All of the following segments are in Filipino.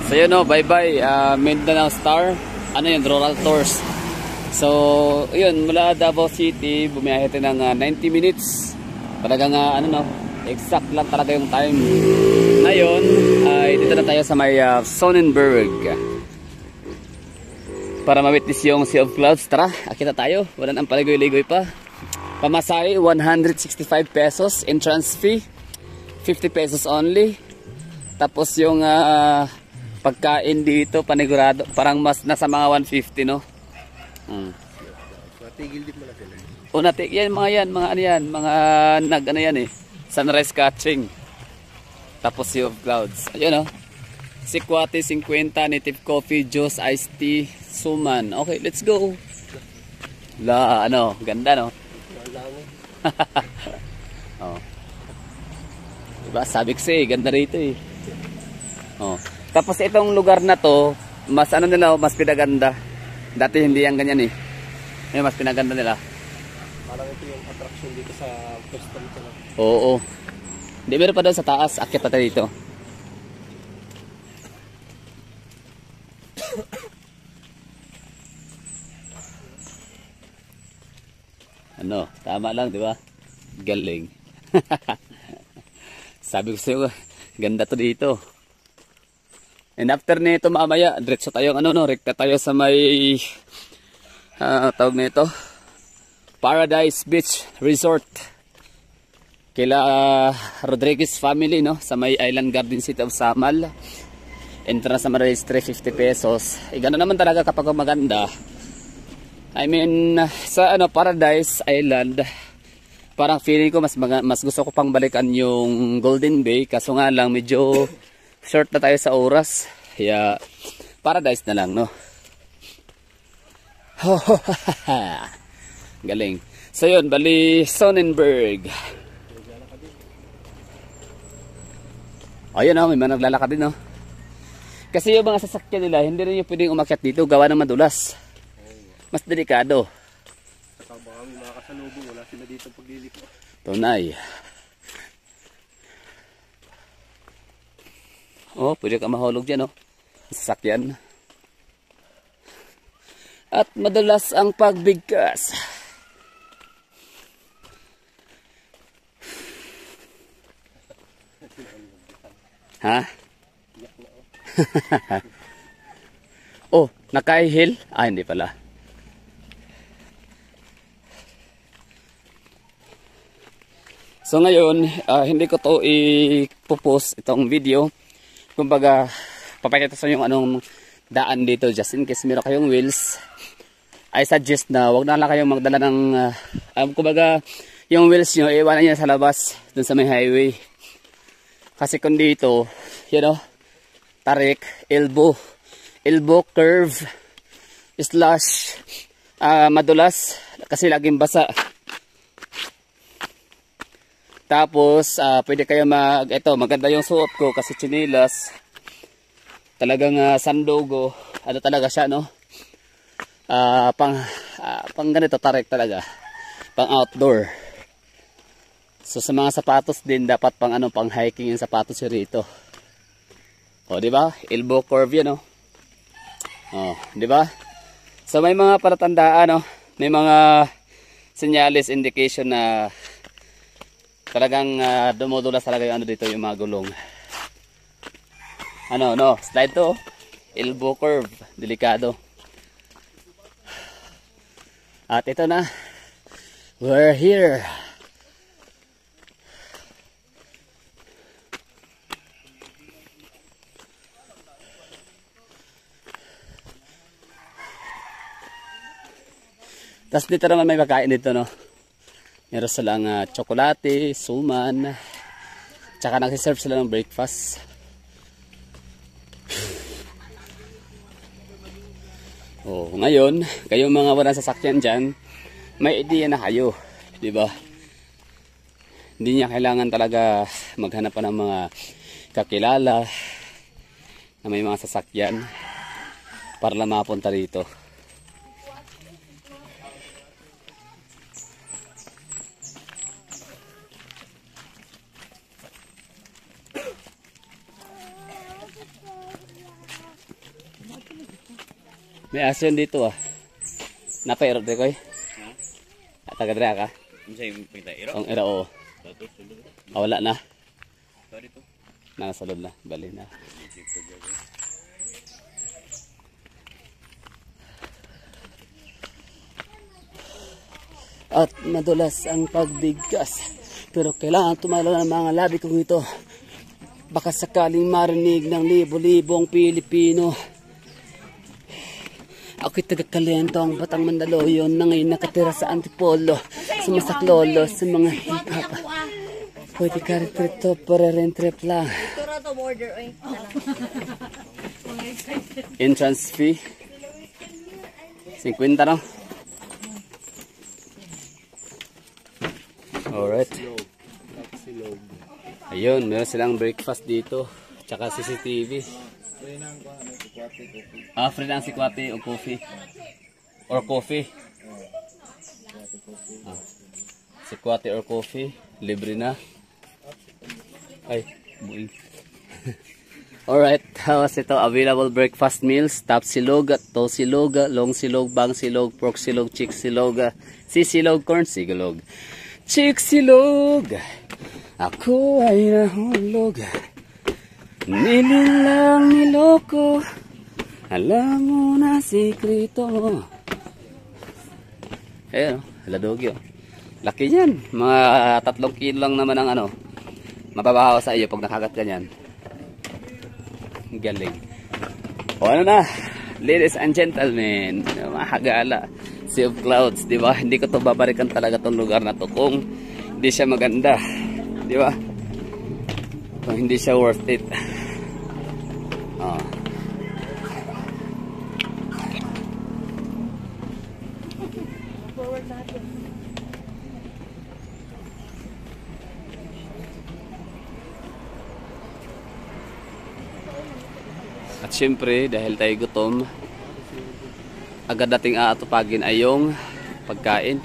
So yun o, bye-bye Mindanao Star. Ano yun, rural tours. So yun, mula Davao City bumiyahe tayo ng 90 minutes. Talagang ano no, exact lang talaga yung time. Ngayon ay dito na tayo sa may Sonnenberg para ma-witness yung Sea of Clouds. Tara, akita tayo. Wala nang paligoy-ligoy pa. Pamasahe 165 pesos, entrance fee 50 pesos only. Tapos yung pagkain dito panigurado parang mas nasa mga 150 no. Natigil din pala sila. O natik yan mga yan, mga ano yan, mga nag ano yan eh, sunrise catching. Tapos Sea of Clouds. Ayun oh. Sikwati 50, native coffee, juice, iced tea, suman. Okay, let's go. La ano, ganda no. Oh. Diba, sabi ko sa'yo, ganda rito eh. Oh. Tapos itong lugar na to, mas ano nila, mas pinaganda. Dati hindi yan ganyan eh. Ngayon mas pinaganda nila. Parang ito yung attraction dito sa custom ko lang. Oo. Hindi, meron pa doon sa taas. Akit pa tayo dito. Ano, tama lang, di ba? Galing. Sabi ko sa'yo, ganda to dito. And after nito mamaya, diretso tayo ano no, rekta tayo sa may tawag nito, Paradise Beach Resort. Kila Rodriguez family no, sa may Island Garden City of Samal. Entrance naman register 50 pesos. Gano'n naman talaga kapag maganda. I mean, sa ano Paradise Island, parang feeling ko mas gusto ko pang balikan yung Golden Bay, kaso nga lang medyo short na tayo sa oras. Kaya Paradise na lang no. Galing. So yun, bali Sonnenberg. Ayun oh, may mga naglalakad din no. Kasi yung mga sasakyan nila, hindi rin yung pwedeng umakyat dito, gawa ng madulas. Mas delikado. Saka baka may mga kasalubong, wala sila dito pagliliko. Tunay. Oh, pwede ka mahulog dyan, oh. Sasakyan. At madalas ang pagbigkas. Ha? Oh, naka-high heel? Ah, hindi pala. So ngayon, hindi ko to i-post itong video. Kumbaga, papakita sa yung anong daan dito. Just in case meron kayong wheels, I suggest na wag na lang kayong magdala ng kumbaga, yung wheels nyo, iwanan nyo sa labas, dun sa may highway. Kasi kung dito, you know, tarik, elbow curve, slash, madulas, kasi laging basa. Tapos, pwede kayo maganda yung suot ko kasi chinilas. Talagang sandogo. Ano talaga siya, no? Pang ganito, tarik talaga. Pang outdoor. So, sa mga sapatos din, dapat pang hiking yung sapatos rito. O, di ba? Elbow curve yan, no? O, di ba? So, may mga palatandaan, no? May mga senyales, indication na talagang dumudulas talaga yung dito, yung mga gulong. No, slide to. Elbow curve, delikado. At ito na. We're here. Tapos dito naman may pagkain dito, no? Meron silang tsokolate, suman, tsaka nagsiserve sila ng breakfast. Oh, ngayon, kayong mga walang sasakyan dyan, may idea na kayo, di ba? Hindi niya kailangan talaga maghanap pa ng mga kakilala na may mga sasakyan para lang mapunta rito. May aso yun dito ah. Napairot din ko eh. Taga-dra ka? Ang ira oo. Wala na. Nasa loob na. Bali na. At madulas ang pagbigkas. Pero kailangan tumalo ng mga labi kong ito. Baka sakaling marinig ng libo-libong Pilipino. Ako'y taga-Kalento, ang batang Mandaluyong na ngayon nakatira sa Antipolo, sa Masaklolo, sa mga hip-hop. Pwede ka retrito, pare-rentrip lang. Entrance fee 50 no? Alright. Ayun, meron silang breakfast dito. Tsaka CCTV. Free lang si Kwate o coffee. Or coffee. Si Kwate or coffee. Libre na. Ay, buing. Alright, tapos ito, available breakfast meals. Top silog, to silog, long silog, bang silog, pork silog, chick silog, sisilog, corn silog. Chick silog, ako ay nahulog. Nilalang niloko, alam mo na sikrito. Ayan, haladogyo. Laki yan, mga 3 kilo lang naman ang ano, mababaho sa iyo pag nakagat ka yan. Galing. O ano na, ladies and gentlemen, mahagala. Sea of Clouds, di ba? Hindi ko to babarikan talaga tong lugar na to kung hindi siya maganda, di ba? Kung hindi siya worth it. At syempre, dahil tayo gutom, agad dating aatupagin ay yung pagkain.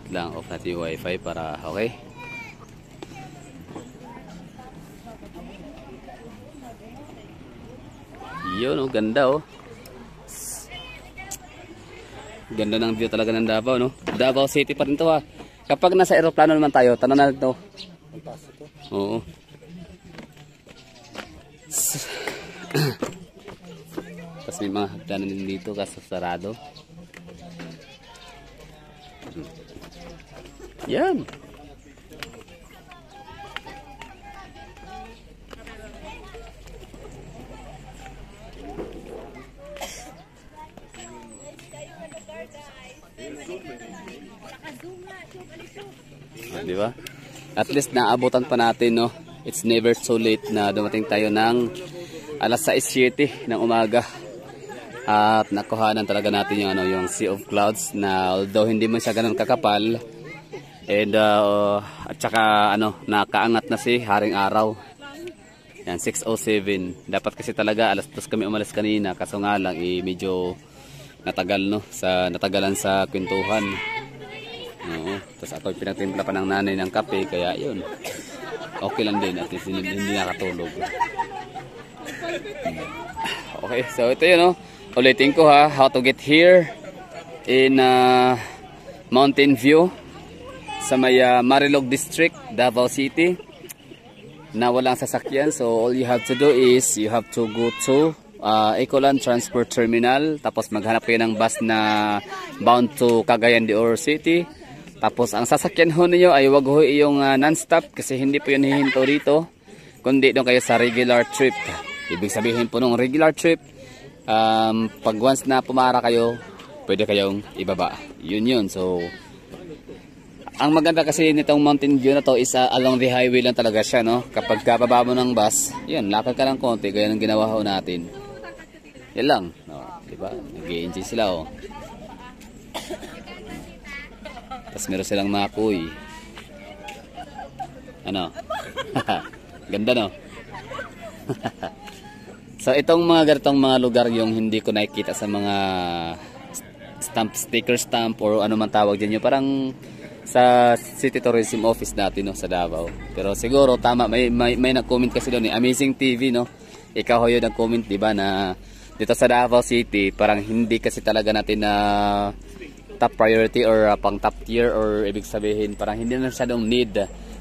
Lang, off natin yung wifi para okay. Yun, oh, ganda oh. Ganda ng view talaga ng Davao, no? Davao City pa rin to ha. Kapag nasa aeroplano naman tayo, tanong na ito. Oo. Tapos may mga hagdanan din dito kaso sarado. Yan. Di ba? At least naabutan pa natin, no? It's never so late na dumating tayo ng alas 6:07 ng umaga. At nakuhanan talaga natin yung ano, yung Sea of Clouds na although hindi man siya ganoon kakapal and at saka ano, nakaangat na si Haring Araw. Yan 6:07. Dapat kasi talaga alas 2 kami umalis kanina kaso nga lang medyo natagal, no, sa natagalan sa kwentuhan. Oo, tapos ako pinagtimpla pa ng nanay ng kape kaya yun. Okay lang din at least hindi nakatulog. Okay, so ito yun, no. Ulitin ko ha, how to get here in Mountain View sa may Marilog District, Davao City na walang sasakyan. So all you have to do is you have to go to Ecoland Transport Terminal, tapos maghanap kayo ng bus na bound to Cagayan de Oro City. Tapos ang sasakyan ho niyo ay wag ho yung non-stop kasi hindi po yun hihinto rito, kundi doon kayo sa regular trip. Ibig sabihin po nung regular trip, pag once na pumara kayo, pwede kayong ibaba. Yun. So, ang maganda kasi nitong Mountain View na to is along the highway lang talaga siya, no? Kapag kababa mo ng bus, yun, lakad ka lang konti, gaya ng ginawa ho natin. Yan lang, no? Diba? Nag-i-enjoy sila, oh. Tapos meron silang mga kuy. Ano? Ganda, no? So itong mga ganitong mga lugar yung hindi ko nakikita sa mga sticker stamp or ano man tawag dyan, yung parang sa City Tourism Office natin, no, sa Davao. Pero siguro tama, may nag-comment kasi doon, Amazing TV, no? ikaw yung nag-comment, di ba, na dito sa Davao City, parang hindi kasi talaga natin na top priority or pang top tier, or ibig sabihin parang hindi na masyadong need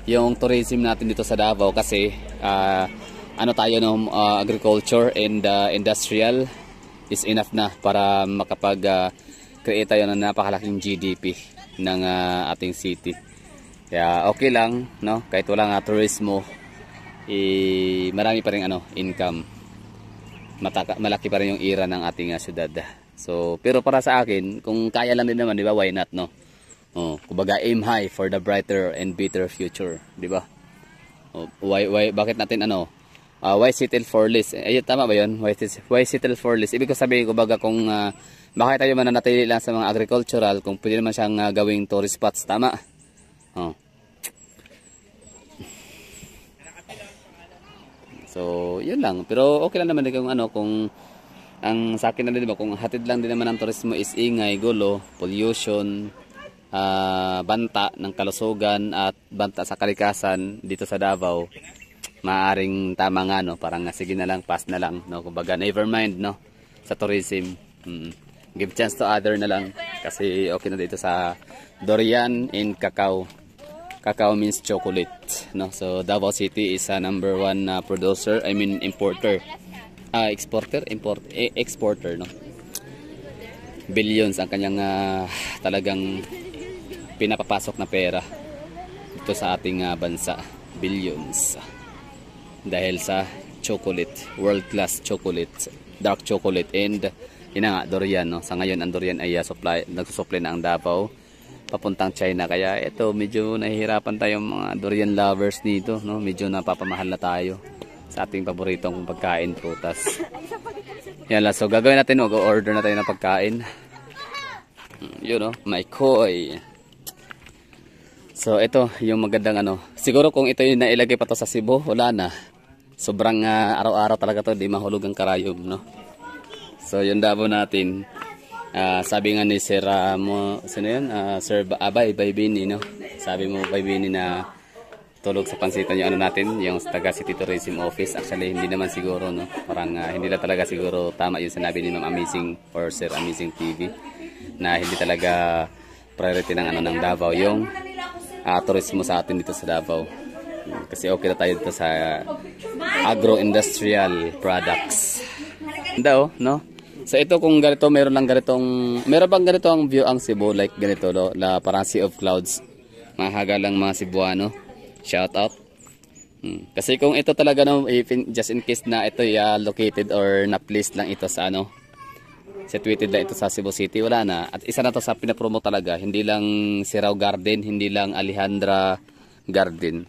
yung tourism natin dito sa Davao kasi ano tayo no, agriculture and industrial is enough na para makapag create tayo ng napakalaking GDP ng ating city. Kaya okay lang no, kahit wala nga turismo, marami pa rin income. Malaki pa rin yung ira ng ating syudad. So, pero para sa akin, kung kaya lang din naman, di ba, why not, no? Kumbaga, aim high for the brighter and better future, di ba? Bakit natin, why settle for less? Ayun, tama ba yun? Why settle for less? Ibig ko sabihin, kumbaga, kung bakit tayo mananatili lang sa mga agricultural, kung pwede naman siyang gawing tourist spots, tama? So, yun lang. Pero okay lang naman din kung ang sa akin na din, diba, kung hatid lang din naman ang turismo is ingay, gulo, pollution, banta ng kalusugan at banta sa kalikasan dito sa Davao, maaring tama nga, no? Parang sige na lang, pass na lang, no? Kumbaga, never mind, no? Sa tourism. Give chance to other na lang. Kasi okay na dito sa durian and cacao. Cacao means chocolate, no? So, Davao City is a number 1 producer, importer. Exporter, no? Billions ang kanyang talagang pinapapasok na pera dito sa ating bansa. Billions. Dahil sa chocolate, world class chocolate, dark chocolate, and yun nga, durian, no? Sa ngayon ang durian ay nagsusupply na ang Davao papuntang China. Kaya ito, medyo nahihirapan tayong mga durian lovers dito, no? Medyo napapamahal na tayo sa ating paboritong pagkain, prutas. Yan lang. So, gagawin natin, mag-order na tayo ng pagkain. Yun, no? May koi. So, ito, yung magandang siguro kung ito yung nailagay pa to sa Cebu, wala na. Sobrang araw-araw talaga to, di mahulog ang karayom, no? So, yung Davao natin, sabi nga ni Sir, sino yun? Sir Abay, Baybini, no? Sabi mo, Baybini, na tulog sa pansitan yung natin, yung taga City Tourism Office. Actually, hindi naman siguro, no? Parang hindi na talaga siguro tama yung sinabi ni Ma'am Amazing or Sir Amazing TV na hindi talaga priority ng Davao yung turismo sa atin dito sa Davao. Kasi okay na tayo dito sa agro-industrial products. Ganda, no? So ito, kung ganito, meron bang ganito ang view ang Cebu, like ganito, no? Parang sea of clouds. Mahaga lang mga Cebuano. Shout out. Kasi kung ito talaga, no, just in case na ito located or na-placed lang ito sa situated lang ito sa Cebu City, wala na. At isa na to sa pinapromote talaga, hindi lang Sirao Garden, hindi lang Alejandra Garden.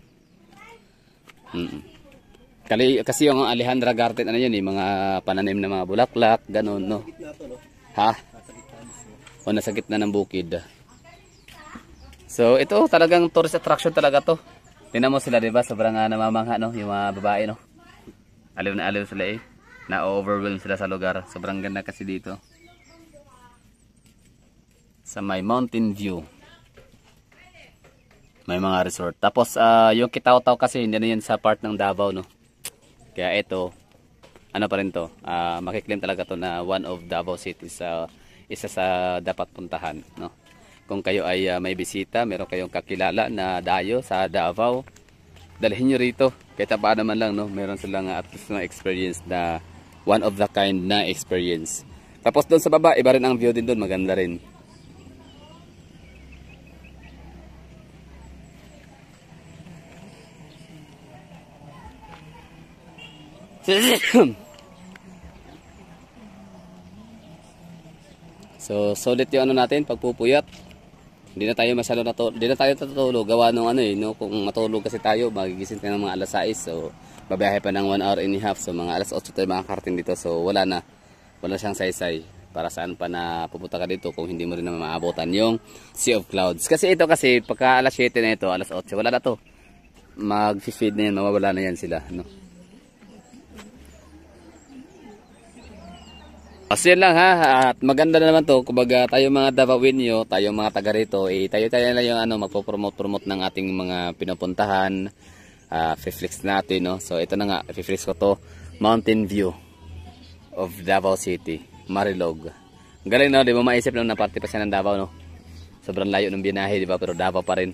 Kasi yung Alejandra Garden, yun, mga pananim na mga bulaklak, ganun, no? Ha? O nasa gitna ng bukid. So ito talagang tourist attraction talaga to. Tingnan mo sila, diba? Sobrang namamangha, no? Yung mga babae, no? Aliw na aliw sila, na-overwhelm sila sa lugar. Sobrang ganda kasi dito. Sa may mountain view. May mga resort. Tapos, yung Kitaw-Taw kasi, hindi na yan sa part ng Davao, no? Kaya ito, pa rin to? Makiklaim talaga to na one of Davao City. Isa sa dapat puntahan, no? Kung kayo ay may bisita, meron kayong kakilala na dayo sa Davao, dalhin nyo rito. Kahit pa naman lang, no? Meron silang at least na experience na one of the kind na experience. Tapos doon sa baba, iba rin ang view din doon. Maganda rin. So, solid yung natin, pagpupuyat. Hindi na tayo masyado hindi na tayo natutulog. Gawa nung no? Kung matulog kasi tayo, magigising tayo ng mga alas 6. So, babiyahe pa ng 1 hour and a half. So, mga alas 8 tayo makakarating dito. So, wala siyang saysay. Para saan pa na pupunta ka dito kung hindi mo rin naman maabutan yung Sea of Clouds. Kasi pagka alas 7 na ito, alas 8, wala na to. Mag-feed na yan, mawawala na yan sila, no? So yun lang, ha, at maganda na naman to. Kumbaga tayo mga Davaoenyo, tayo mga taga rito, tayo lang yung magpo-promote ng ating mga pinupuntahan, fiflex natin, no. So ito na nga, fiflex ko to. mountain view of Davao City, Marilog. Galing no, di mo maisip lang na parte pa siya ng Davao, no? Sobrang layo ng binahe, di ba? Pero Davao pa rin.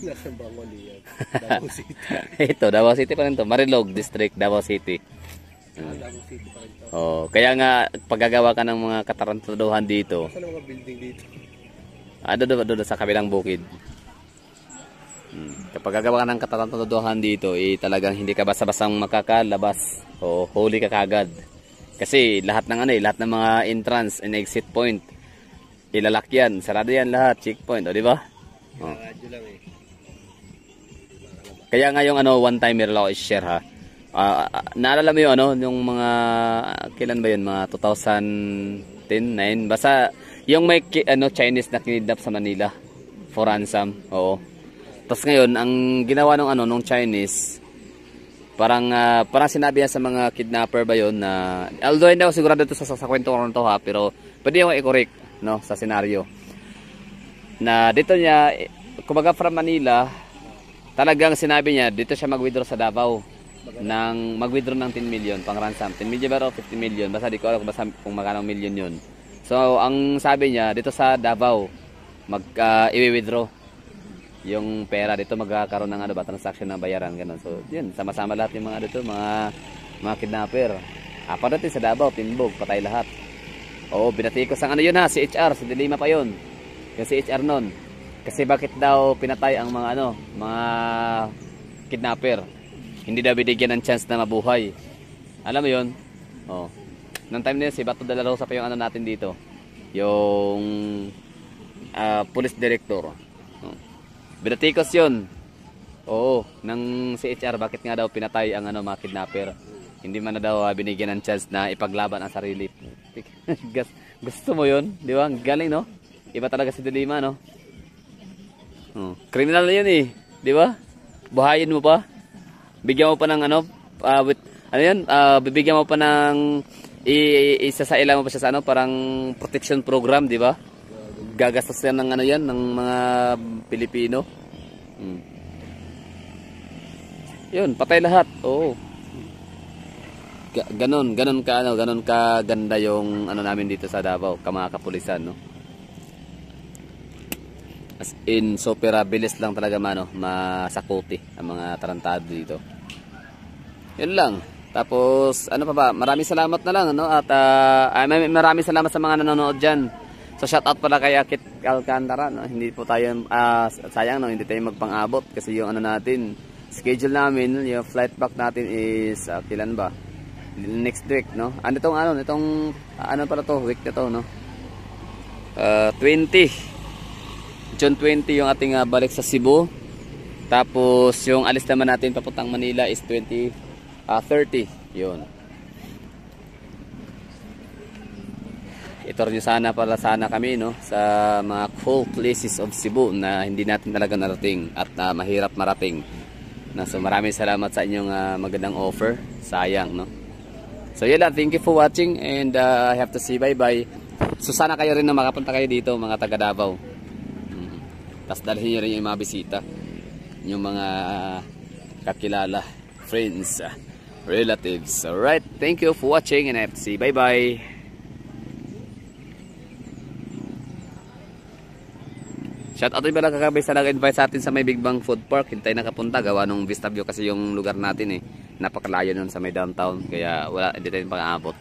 Nasa Bangoli yan. Davao City. Ito, Davao City pa rin to. Marilog District, Davao City. Davao City pa rin to. Oh, kaya nga paggagawa ka ng mga katarantaduhan dito. Saan ang mga building dito? Doon sa kabilang bukid. Kapag gagawa ka ng katarantaduhan dito, talagang hindi ka basta-bastang makakalabas o huli ka kagad. Kasi lahat ng lahat ng mga entrance and exit point ilalak yan, sarado yan lahat, checkpoint, di ba? Oh. Radyo lang eh. Kaya nga yung one timer lang ako i-share ha. Naalala mo yung yung mga kailan ba yun, mga 2010, 9, basta yung may Chinese na kinidnap sa Manila for ransom. Oo. Tapos ngayon, ang ginawa nung Chinese, parang sinabi yan sa mga kidnapper ba yun na, although hindi ako sigurado ito sa kwento ko nito ha, pero pwede ako i-correct, no, sa senaryo. Na dito niya, kumbaga from Manila, talagang sinabi niya, dito siya mag-withdraw sa Davao. Mag-withdraw ng 10 million, pang ransom. 10 million ba o 50 million, basta di ko alam kung magkano million yun. So, ang sabi niya, dito sa Davao, i-withdraw yung pera dito, magkakaroon ng transaction ng bayaran, ganun. So, yun, sama-sama lahat yung mga dito, mga kidnapper. Pagdating sa Davao, tinbog, patay lahat. Oo, binatikos ang yun ha, si HR, si Dilima pa yun. Yung si HR nun. Kasi bakit daw pinatay ang mga mga kidnapper? Hindi daw binigyan ng chance na mabuhay. Alam mo yun? Oh. Nang time na yun, si Bato de la Rosa pa yung natin dito. Yung police director. Oh. Binatikos yun. Oo, ng CHR, bakit nga daw pinatay ang mga kidnapper? Hindi man na daw binigyan ng chance na ipaglaban ang sarili. Gusto mo yun? Di ba? Galing, no? Iba talaga si Dilima, no? Criminal na yun eh. Di ba? Buhayin mo pa. Bigyan mo pa ng bibigyan mo pa ng isasaila mo pa siya sa parang protection program, di ba? Gagastos yan ng yan ng mga Pilipino. Yun, patay lahat. Oo. Ganon ka ganda yung namin dito sa Davao, mga kapulisan, no? As in, super bilis lang talaga masakuti ang mga tarantado dito. Yun lang. Tapos, pa ba? Maraming salamat na lang, at maraming salamat sa mga nanonood dyan. So, shoutout pala kay Akit Alcantara, no? Hindi po tayo, sayang, no? Hindi tayo magpang-abot kasi yung natin, schedule namin, yung flight back natin is, kailan ba? Next week, no? Itong pala to, week na to, no? 20. June 20 yung ating balik sa Cebu. Tapos yung alis naman natin papuntang Manila is 30. Yun. Ito rin sana kami, no, sa mga cool places of Cebu na hindi natin talaga narating at mahirap marating. So maraming salamat sa inyong magandang offer. Sayang, no. So yun lang, thank you for watching and I have to say bye-bye. So sana kayo rin na makapunta kayo dito, mga taga Davao. Tapos dalhin nyo rin yung mga bisita, yung mga kakilala, friends, relatives. Alright, thank you for watching and I have to say bye-bye. Shoutout rin pala kakabay sa nag-invite sa atin sa may Big Bang Food Park. Hintay nakapunta, gawa nung Vista View kasi yung lugar natin napakalayo nun sa may downtown. Kaya hindi tayo pang-aabot.